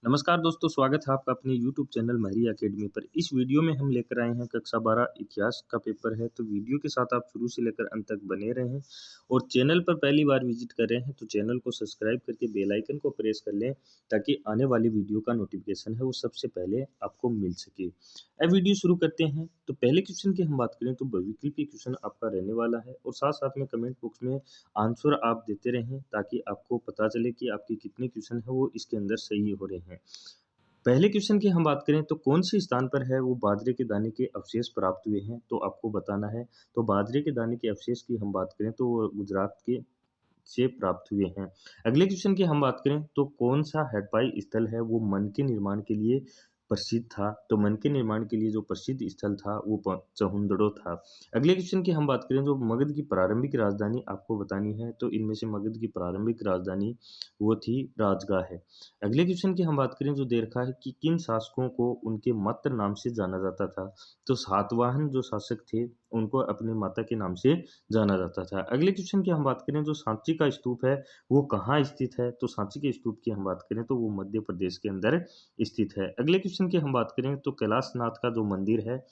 नमस्कार दोस्तों, स्वागत है आपका अपने YouTube चैनल महरी एकेडमी पर। इस वीडियो में हम लेकर आए हैं कक्षा 12 इतिहास का पेपर है, तो वीडियो के साथ आप शुरू से लेकर अंत तक बने रहें। और चैनल पर पहली बार विजिट कर रहे हैं तो चैनल को सब्सक्राइब करके बेल आइकन को प्रेस कर लें ताकि आने वाली वीडियो का नोटिफिकेशन है वो सबसे पहले आपको मिल सके। अब वीडियो शुरू करते हैं। तो पहले क्वेश्चन की हम बात करें तो बहुविकल्पी क्वेश्चन आपका रहने वाला है और साथ साथ में कमेंट बॉक्स में आंसर आप देते रहें ताकि आपको पता चले कि आपके कितने क्वेश्चन है वो इसके अंदर सही हो रहे हैं। पहले क्वेश्चन की हम बात करें तो कौन से स्थान पर है वो बाजरे के दाने के अवशेष प्राप्त हुए हैं, तो आपको बताना है। तो बाजरे के दाने के अवशेष की हम बात करें तो वो गुजरात के से प्राप्त हुए हैं। अगले क्वेश्चन की हम बात करें तो कौन सा हड़प्पाई स्थल है वो मन के निर्माण के लिए प्रसिद्ध था, तो मन के निर्माण के लिए जो प्रसिद्ध स्थल था वो चहुंदड़ो था। अगले क्वेश्चन की हम बात करें जो मगध की प्रारंभिक राजधानी आपको बतानी है, तो इनमें से मगध की प्रारंभिक राजधानी वो थी राजगाह है। अगले क्वेश्चन की हम बात करें जो दे रखा है कि किन शासकों को उनके मातृ नाम से जाना जाता था, तो सातवाहन जो शासक थे उनको अपने माता के नाम से जाना जाता था। अगले क्वेश्चन की हम बात करें जो सांची का स्तूप है वो कहाँ स्थित है, तो सांची के स्तूप की हम बात करें तो वो मध्य प्रदेश के अंदर स्थित है। अगले क्वेश्चन की हम बात करें तो कैलाशनाथ का जो मंदिर है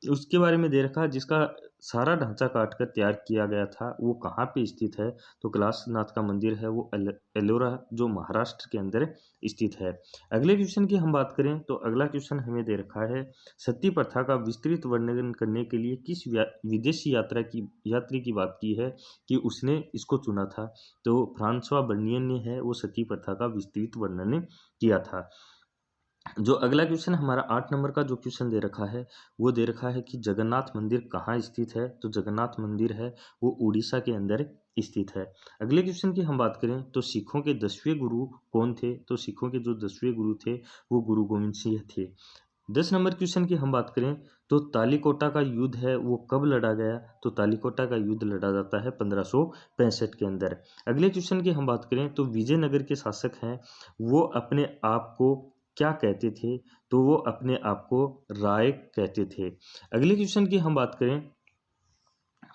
उसके बारे में दे रखा है, जिसका सारा ढांचा काटकर तैयार किया गया था वो कहाँ पे स्थित है, तो कैलाशनाथ का मंदिर है वो एलोरा जो महाराष्ट्र के अंदर स्थित है। अगले क्वेश्चन की हम बात करें तो अगला क्वेश्चन हमें दे रखा है सती प्रथा का विस्तृत वर्णन करने के लिए किस विदेशी यात्री की बात की है कि उसने इसको चुना था, तो फ्रांसवा बर्नियन ने है वो सती प्रथा का विस्तृत वर्णन किया था। जो अगला क्वेश्चन हमारा 8 नंबर का जो क्वेश्चन दे रखा है वो दे रखा है कि जगन्नाथ मंदिर कहाँ स्थित है, तो जगन्नाथ मंदिर है वो उड़ीसा के अंदर स्थित है। अगले क्वेश्चन की हम बात करें तो सिखों के 10वें गुरु कौन थे, तो सिखों के जो 10वें गुरु थे वो गुरु गोविंद सिंह थे। 10 नंबर क्वेश्चन की हम बात करें तो तालीकोटा का युद्ध है वो कब लड़ा गया, तो तालीकोटा का युद्ध लड़ा जाता है 1565 के अंदर। अगले क्वेश्चन की हम बात करें तो विजयनगर के शासक हैं वो अपने आप को क्या कहते थे, तो वो अपने आप को राय कहते थे। अगले क्वेश्चन की हम बात करें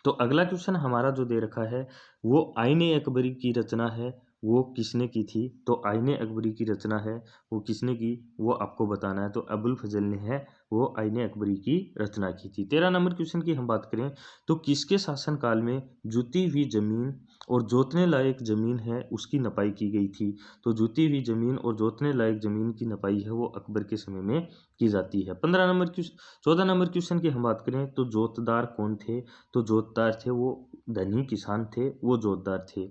तो अगला क्वेश्चन हमारा जो दे रखा है वो आईने अकबरी की रचना है वो किसने की थी, तो आईने अकबरी की रचना है वो किसने की वो आपको बताना है, तो अबुल फजल ने है वो आईने अकबरी की रचना की थी। 13 नंबर क्वेश्चन की हम बात करें तो किसके शासन काल में जुती हुई जमीन और जोतने लायक जमीन है उसकी नपाई की गई थी, तो जुती हुई जमीन और जोतने लायक जमीन की नपाई है वो अकबर के समय में की जाती है। 14 नंबर क्वेश्चन की हम बात करें तो जोतदार कौन थे, तो जोतदार थे वो धनी किसान थे वो जोतदार थे।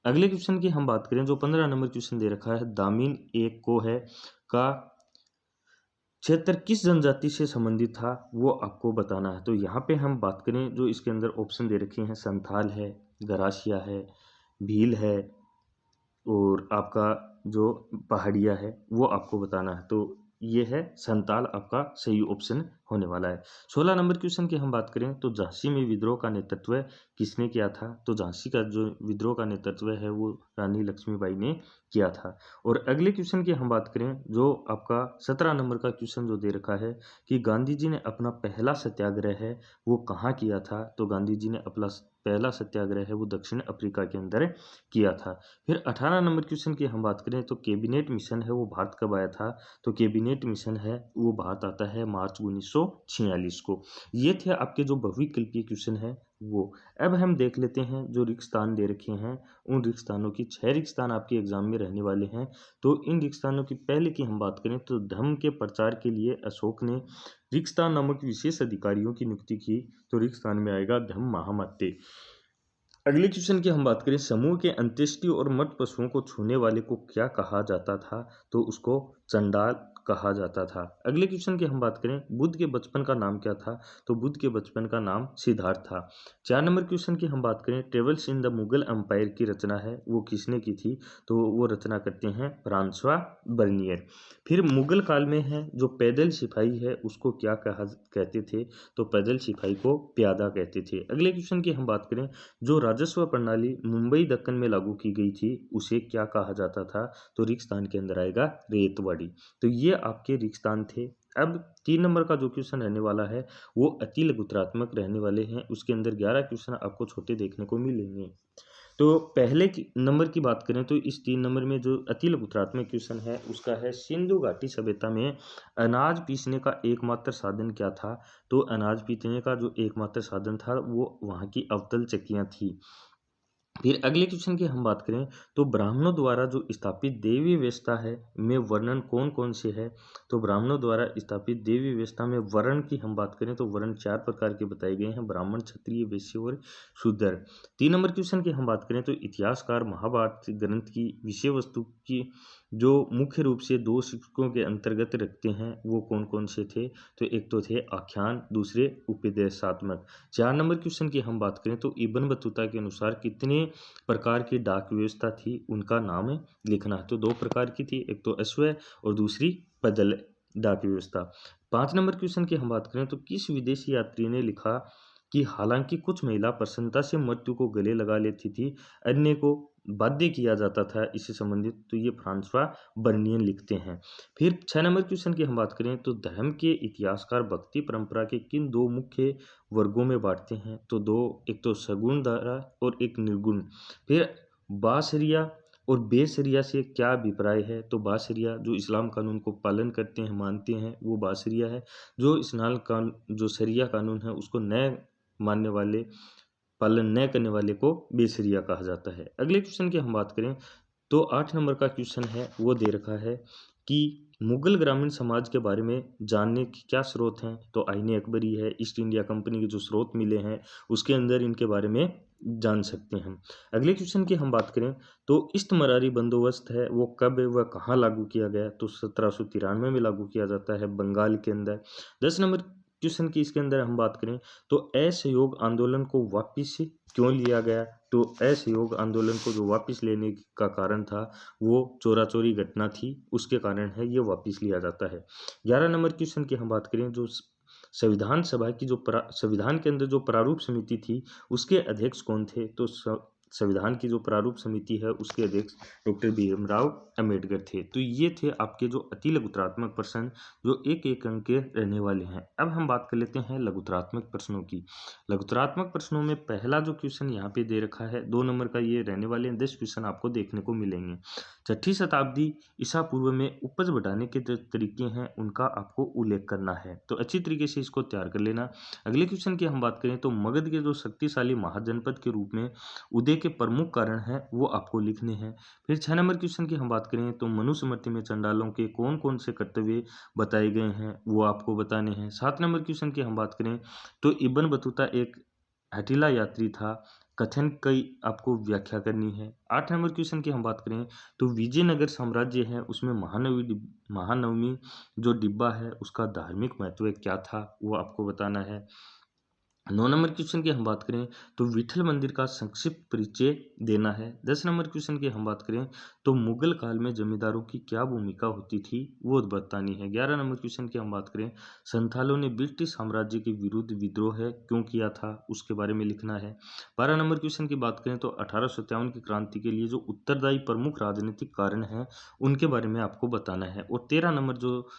अगले क्वेश्चन की हम बात करें जो 15 नंबर क्वेश्चन दे रखा है दामिन एक को है का क्षेत्र किस जनजाति से संबंधित था वो आपको बताना है, तो यहाँ पे हम बात करें जो इसके अंदर ऑप्शन दे रखे हैं संथाल है, गरासिया है, भील है और आपका जो पहाड़िया है वो आपको बताना है, तो ये है संताल आपका सही ऑप्शन होने वाला है। 16 नंबर क्वेश्चन की हम बात करें तो झांसी में विद्रोह का नेतृत्व किसने किया था, तो झांसी का जो विद्रोह का नेतृत्व है वो रानी लक्ष्मीबाई ने किया था। और अगले क्वेश्चन की हम बात करें जो आपका 17 नंबर का क्वेश्चन जो दे रखा है कि गांधी जी ने अपना पहला सत्याग्रह है वो कहाँ किया था, तो गांधी जी ने अपना पहला सत्याग्रह है वो दक्षिण अफ्रीका के अंदर किया था। फिर 18 नंबर क्वेश्चन की हम बात करें तो कैबिनेट मिशन है वो भारत कब आया था, तो कैबिनेट मिशन है वो भारत आता है मार्च 1946 को। ये थे आपके जो बहुविकल्पीय क्वेश्चन है वो। अब हम देख लेते हैं जो रिक्त स्थान दे रखे हैं उन रिक्त स्थानों की 6 रिक्त स्थान आपके एग्जाम में रहने वाले हैं। तो इन रिक्त स्थानों की पहले की हम बात करें तो धर्म के प्रचार के लिए अशोक ने रिक्त स्थान नामक विशेष अधिकारियों की नियुक्ति की, तो रिक्त स्थान में आएगा धम्म महामत्ते। अगले क्वेश्चन की हम बात करें समूह के अंत्येष्टि और मठ पशुओं को छूने वाले को क्या कहा जाता था, तो उसको चंडाल कहा जाता था। अगले क्वेश्चन की हम बात करें बुद्ध के बचपन का नाम क्या था, तो बुद्ध के बचपन का नाम सिद्धार्थ था। 4 नंबर क्वेश्चन की हम बात करें travels in the Mughal empire की रचना है वो किसने की थी, तो वो रचना करते हैं फ्रांसवा बर्नियर। फिर मुगल काल में है जो पैदल सिपाही है उसको क्या कहा कहते थे, तो पैदल सिपाही को प्यादा कहते थे। अगले क्वेश्चन की हम बात करें जो राजस्व प्रणाली मुंबई दक्कन में लागू की गई थी उसे क्या कहा जाता था, तो रिक्त स्थान के अंदर आएगा रेतवाड़ी। तो ये आपके रिक्त स्थान थे। अब 3 नंबर का जो क्वेश्चन रहने वाला है वो अति लघुत्रात्मक रहने वाले हैं, उसके अंदर 11 क्वेश्चन आपको छोटे देखने को मिलेंगे। तो पहले की नंबर की बात करें तो इस 3 नंबर में जो अति लघुतरात्मक क्वेश्चन है उसका है सिंधु घाटी सभ्यता में अनाज पीसने का एकमात्र साधन क्या था? तो अनाज पीसने का जो एकमात्र साधन था वो वहाँ की अवतल चक्कियाँ थी। फिर अगले क्वेश्चन की हम बात करें तो ब्राह्मणों द्वारा जो स्थापित देवी व्यवस्था है में वर्णन कौन कौन से है? तो ब्राह्मणों द्वारा स्थापित देवी व्यवस्था में वर्ण की हम बात करें तो वर्ण 4 प्रकार के बताए गए हैं, ब्राह्मण, क्षत्रिय, वैश्य और शूद्र। 3 नंबर क्वेश्चन की हम बात करें तो इतिहासकार महाभारत ग्रंथ की विषय वस्तु की जो मुख्य रूप से 2 शिक्षकों के अंतर्गत रखते हैं वो कौन कौन से थे? तो एक तो थे आख्यान, दूसरे उपदेशात्मक। 4 नंबर क्वेश्चन की हम बात करें तो इब्न बतूता के अनुसार कितने प्रकार की डाक व्यवस्था थी उनका नाम लिखना है। तो 2 प्रकार की थी, एक तो अश्व और दूसरी पैदल डाक व्यवस्था। 5 नंबर क्वेश्चन की हम बात करें तो किस विदेशी यात्री ने लिखा कि हालांकि कुछ महिला प्रसन्नता से मृत्यु को गले लगा लेती थी, अन्य को बाध्य किया जाता था इससे संबंधित, तो ये फ्रांसवा बर्नियन लिखते हैं। फिर 6 नंबर क्वेश्चन की हम बात करें तो धर्म के इतिहासकार भक्ति परंपरा के किन 2 मुख्य वर्गों में बांटते हैं? तो 2, एक तो सगुण धारा और एक निर्गुण। फिर बाशरिया और बेशरिया से क्या अभिप्राय है? तो बाशरिया जो इस्लाम कानून को पालन करते हैं, मानते हैं, वो बाशरिया है। जो जो शरिया कानून है उसको न मानने वाले, पालन न करने वाले को बेशरिया कहा जाता है। अगले क्वेश्चन की हम बात करें तो 8 नंबर का क्वेश्चन है वो दे रखा है कि मुगल ग्रामीण समाज के बारे में जानने की क्या स्रोत हैं? तो आईने अकबरी है, ईस्ट इंडिया कंपनी के जो स्रोत मिले हैं उसके अंदर इनके बारे में जान सकते हैं। अगले क्वेश्चन की हम बात करें तो इस्तमरारी बंदोबस्त है वो कब व कहाँ लागू किया गया? तो 1793 में लागू किया जाता है बंगाल के अंदर। 10 नंबर क्वेश्चन की इसके अंदर हम बात करें तो असहयोग आंदोलन को वापिस क्यों लिया गया? तो असहयोग आंदोलन को जो वापस लेने का कारण था वो चोरा चोरी घटना थी, उसके कारण है ये वापस लिया जाता है। 11 नंबर क्वेश्चन की हम बात करें जो संविधान सभा की जो संविधान के अंदर जो प्रारूप समिति थी उसके अध्यक्ष कौन थे? तो संविधान की जो प्रारूप समिति है उसके अध्यक्ष डॉक्टर भीमराव अंबेडकर थे। तो ये थे आपके जो अति लघुतरात्मक प्रश्न जो एक एक अंक के रहने वाले हैं। अब हम बात कर लेते हैं लघुतरात्मक प्रश्नों की। लघुतरात्मक प्रश्नों में पहला जो क्वेश्चन यहाँ पे दे रखा है 2 नंबर का, ये रहने वाले हैं। 10 क्वेश्चन आपको देखने को मिलेंगे। 6ठी शताब्दी ईसा पूर्व में उपज बढ़ाने के जो तरीके हैं उनका आपको उल्लेख करना है, तो अच्छी तरीके से इसको तैयार कर लेना। अगले क्वेश्चन की हम बात करें तो मगध के जो शक्तिशाली महाजनपद के रूप में उदय के प्रमुख कारण हैं वो आपको लिखने हैं। फिर 6 नंबर क्वेश्चन की हम बात करें तो मनुस्मृति में चंडालों के कौन कौन से कर्तव्य बताए गए हैं वो आपको बताने हैं। 7 नंबर क्वेश्चन की हम बात करें तो इब्न बतूता एक हठीला यात्री था, कथन की आपको व्याख्या करनी है। 8 नंबर क्वेश्चन की हम बात करें तो विजयनगर साम्राज्य है उसमें महानवमी जो डिब्बा है उसका धार्मिक महत्व क्या था वो आपको बताना है। 9 नंबर क्वेश्चन की हम बात करें तो विठल मंदिर का संक्षिप्त परिचय देना है। 10 नंबर क्वेश्चन की हम बात करें तो मुगल काल में जमींदारों की क्या भूमिका होती थी वो बतानी है। 11 नंबर क्वेश्चन की हम बात करें संथालों ने ब्रिटिश साम्राज्य के विरुद्ध विद्रोह क्यों किया था उसके बारे में लिखना है। 12 नंबर क्वेश्चन की बात करें तो 1857 की क्रांति के लिए जो उत्तरदायी प्रमुख राजनीतिक कारण हैं उनके बारे में आपको बताना है। और 13 नंबर जो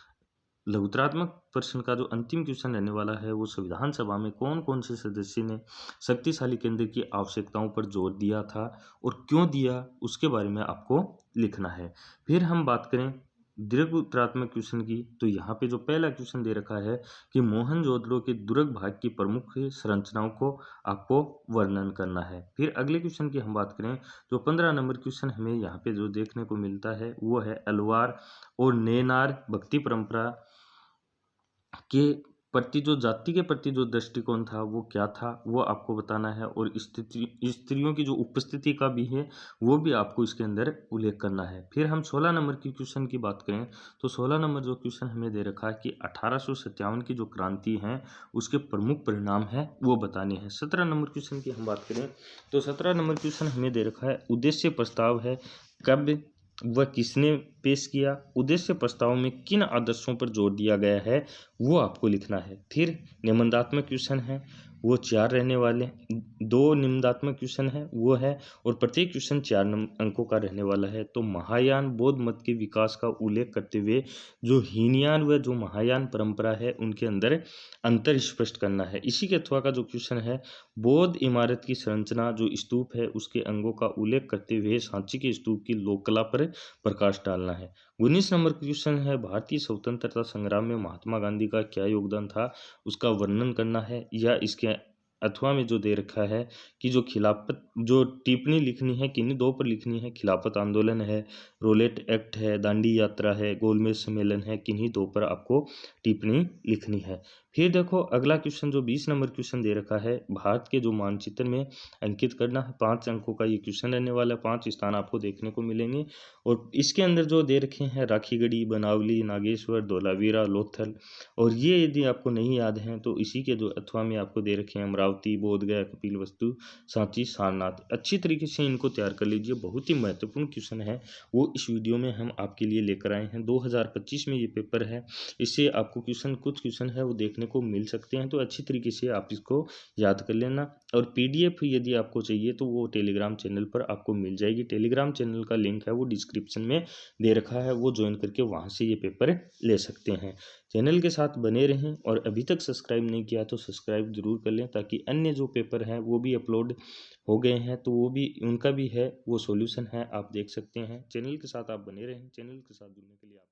लघुतरात्मक प्रश्न का जो अंतिम क्वेश्चन रहने वाला है वो संविधान सभा में कौन कौन से सदस्य ने शक्तिशाली केंद्र की आवश्यकताओं पर जोर दिया था और क्यों दिया उसके बारे में आपको लिखना है। फिर हम बात करें दीर्घोत्तरात्मक क्वेश्चन की, तो यहाँ पे जो पहला क्वेश्चन दे रखा है कि मोहनजोदड़ो के दुर्ग भाग की प्रमुख संरचनाओं को आपको वर्णन करना है। फिर अगले क्वेश्चन की हम बात करें तो 15 नंबर क्वेश्चन हमें यहाँ पे जो देखने को मिलता है वो है अलवार और नेनार भक्ति परंपरा के प्रति जो जाति के प्रति जो दृष्टिकोण था वो क्या था वो आपको बताना है। और स्त्रियों की जो उपस्थिति का भी है वो भी आपको इसके अंदर उल्लेख करना है। फिर हम 16 नंबर की क्वेश्चन की बात करें तो 16 नंबर जो क्वेश्चन हमें दे रखा है कि 1857 की जो क्रांति है उसके प्रमुख परिणाम है वो बताने हैं। 17 नंबर क्वेश्चन की हम बात करें तो 17 नंबर क्वेश्चन हमें दे रखा है उद्देश्य प्रस्ताव है, कब वह किसने पेश किया, उद्देश्य प्रस्ताव में किन आदर्शों पर जोर दिया गया है वो आपको लिखना है। फिर निबंधात्मक क्वेश्चन है वो 4 रहने वाले हैं। 2 निबंधात्मक क्वेश्चन है वो है, और प्रत्येक क्वेश्चन 4 अंकों का रहने वाला है। तो महायान बौद्ध मत के विकास का उल्लेख करते हुए जो हीनयान व जो महायान परंपरा है उनके अंदर अंतर स्पष्ट करना है। इसी के अथवा का जो क्वेश्चन है, बौद्ध इमारत की संरचना जो स्तूप है उसके अंगों का उल्लेख करते हुए सांची के स्तूप की लोक कला पर प्रकाश डालना है। 19 नंबर क्वेश्चन है, भारतीय स्वतंत्रता संग्राम में महात्मा गांधी का क्या योगदान था, उसका वर्णन करना है। या इसके अथवा में जो दे रखा है कि जो खिलाफत जो टिप्पणी लिखनी है किन्हीं दो पर लिखनी है, खिलाफत आंदोलन है, रोलेट एक्ट है, दांडी यात्रा है, गोलमेज सम्मेलन है, किन्हीं दो पर आपको टिप्पणी लिखनी है। फिर देखो अगला क्वेश्चन जो 20 नंबर क्वेश्चन दे रखा है, भारत के जो मानचित्र में अंकित करना है। 5 अंकों का ये क्वेश्चन रहने वाला है, 5 स्थान आपको देखने को मिलेंगे। और इसके अंदर जो दे रखे हैं राखीगढ़ी, बनावली, नागेश्वर, धौलावीरा, लोथल, और ये यदि आपको नहीं याद हैं तो इसी के जो अथवा में आपको दे रखे हैं अमरावती, बोधगया, कपिलवस्तु, सांची, सारनाथ। अच्छी तरीके से इनको तैयार कर लीजिए, बहुत ही महत्वपूर्ण क्वेश्चन है वो इस वीडियो में हम आपके लिए लेकर आए हैं। 2025 में ये पेपर है, इससे आपको क्वेश्चन कुछ क्वेश्चन है वो देखने को मिल सकते हैं, तो अच्छी तरीके से आप इसको याद कर लेना। और पीडीएफ यदि आपको चाहिए तो वो टेलीग्राम चैनल पर आपको मिल जाएगी। टेलीग्राम चैनल का लिंक है वो डिस्क्रिप्शन में दे रखा है, वो ज्वाइन करके वहाँ से ये पेपर ले सकते हैं। चैनल के साथ बने रहें, और अभी तक सब्सक्राइब नहीं किया तो सब्सक्राइब जरूर कर लें, ताकि अन्य जो पेपर हैं वो भी अपलोड हो गए हैं तो वो भी उनका भी है वो सॉल्यूशन है आप देख सकते हैं। चैनल के साथ आप बने रहें। चैनल के साथ जुड़ने के लिए आप